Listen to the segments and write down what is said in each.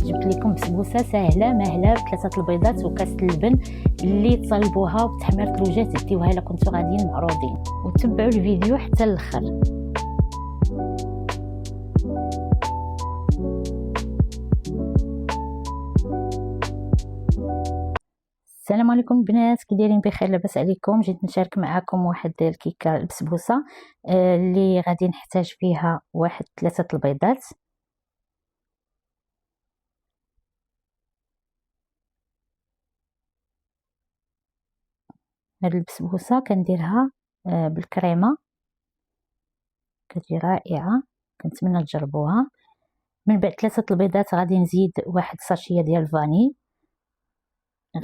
جبت لكم بسبوسه سهله ماهله بثلاثه البيضات وكاس اللبن اللي تصايبوها وتحمير الثلوجات ديوها الا كنتو غاديين معروضين، وتبعوا الفيديو حتى الاخر. السلام عليكم البنات، كي دايرين؟ بخير؟ لاباس عليكم؟ جيت نشارك معكم واحد الكيكه البسبوسه اللي غادي نحتاج فيها واحد 3 البيضات. هاد البسبوسه كنديرها بالكريمه، كتجي رائعه، كنتمنى تجربوها. من بعد 3 البيضات غادي نزيد واحد ساشيه ديال الفاني،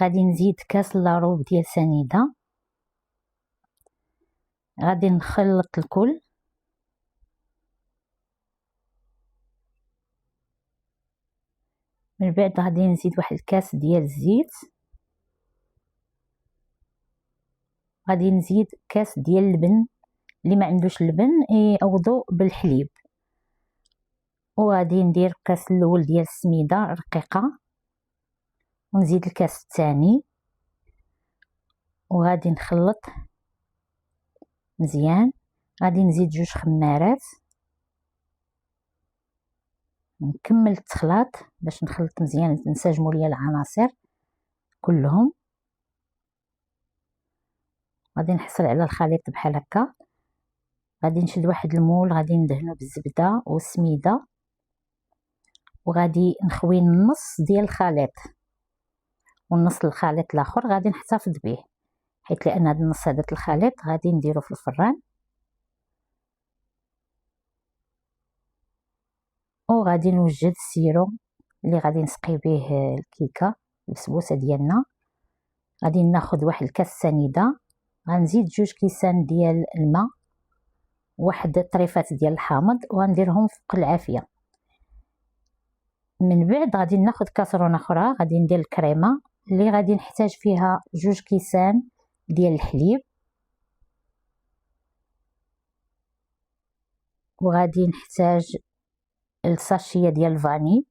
غادي نزيد كاس لاروب ديال سنيده، غادي نخلط الكل. من بعد غادي نزيد واحد الكاس ديال الزيت، غادي نزيد كاس ديال اللبن، اللي ما عندوش اللبن يعوضو بالحليب، وغادي ندير الكاس الاول ديال السميده رقيقه، ونزيد الكاس الثاني، وغادي نخلط مزيان. غادي نزيد 2 خمارات، نكمل التخلاط باش نخلط مزيان نسجموا ليا العناصر كلهم. غادي نحصل على الخليط بحال هكا، غادي نشد واحد المول، غادي ندهنو بالزبده والسميده، وغادي نخوي النص ديال الخليط، والنص الخليط الاخر غادي نحتفظ به، حيت لان هذا النص هذا الخليط غادي نديرو في الفران. وغادي نوجد السيرو اللي غادي نسقي به الكيكه البسبوسه ديالنا. غادي ناخذ واحد الكاس سنيده، غنزيد 2 كيسان ديال الماء، واحد الطريفات ديال الحامض، وغنديرهم فوق العافيه. من بعد غادي ناخذ كاسرونه اخرى، غادي ندير الكريمه اللي غادي نحتاج فيها 2 كيسان ديال الحليب، وغادي نحتاج الساشيه ديال الفاني،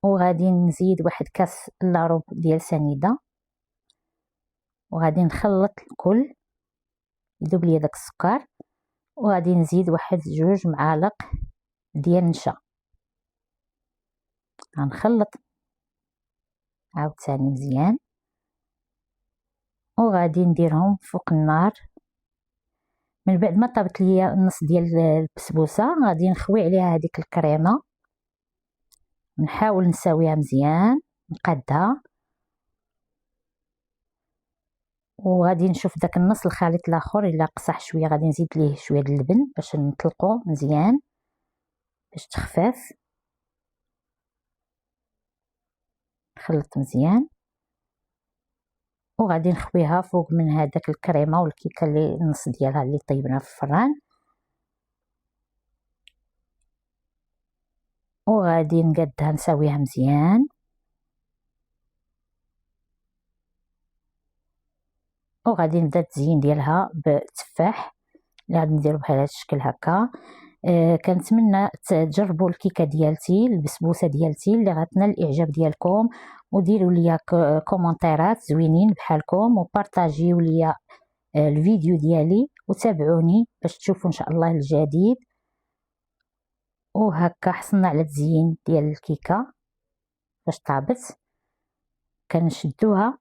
وغادي نزيد واحد كاس لاروب ديال سنيده، وغادي نخلط الكل يذوب لي داك السكر، وغادي نزيد واحد 2 معالق ديال النشا. غنخلط عاوتاني مزيان، وغادي نديرهم فوق النار. من بعد ما طابت ليا النص ديال البسبوسه غادي نخوي عليها هذيك الكريمه، نحاول نساويها مزيان، نقادها، وغادي نشوف داك النص الخليط الاخر الا قصح شويه غادي نزيد ليه شويه د اللبن باش نطلقو مزيان باش تخفاف. نخلط مزيان، وغادي نخويها فوق من هذاك الكريمه والكيكه اللي النص ديالها اللي طيبنا في الفران، وغادي نقادها نساويها مزيان، وغادي نبدا التزيين ديالها بالتفاح اللي غادي نديرو بحال هذا الشكل هكا. كنتمنى تجربوا الكيكه ديالتي البسبوسه ديالتي اللي غتنال الاعجاب ديالكم، وديروا لي كومونتيرات زوينين بحالكم، وبارطاجيو لي الفيديو ديالي، وتابعوني باش تشوفوا ان شاء الله الجديد. وهكا حصلنا على التزيين ديال الكيكه باش طابت. كنشدوها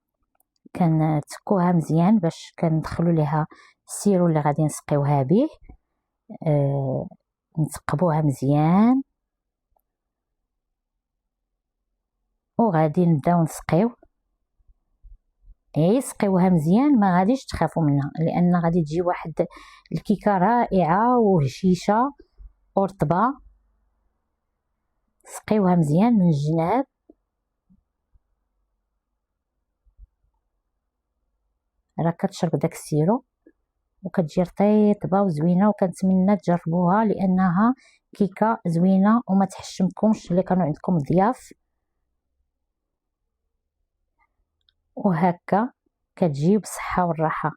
كنتكوها مزيان باش كندخلوا ليها السيرو اللي غادي نسقيوها به، نثقبوها مزيان، وغادي نبداو نسقيو. سقيوها مزيان، ما غاديش تخافوا منها، لان غادي تجي واحد الكيكه رائعه وهشيشه ورطبه. سقيوها مزيان من الجناب، راه كتشرب داك السيرو وكتجي رطيبه وزوينه، وكنتمنى تجربوها لانها كيكه زوينه وما تحشمكمش اللي كانوا عندكم ضياف. وهكا كتجي بالصحه والراحه.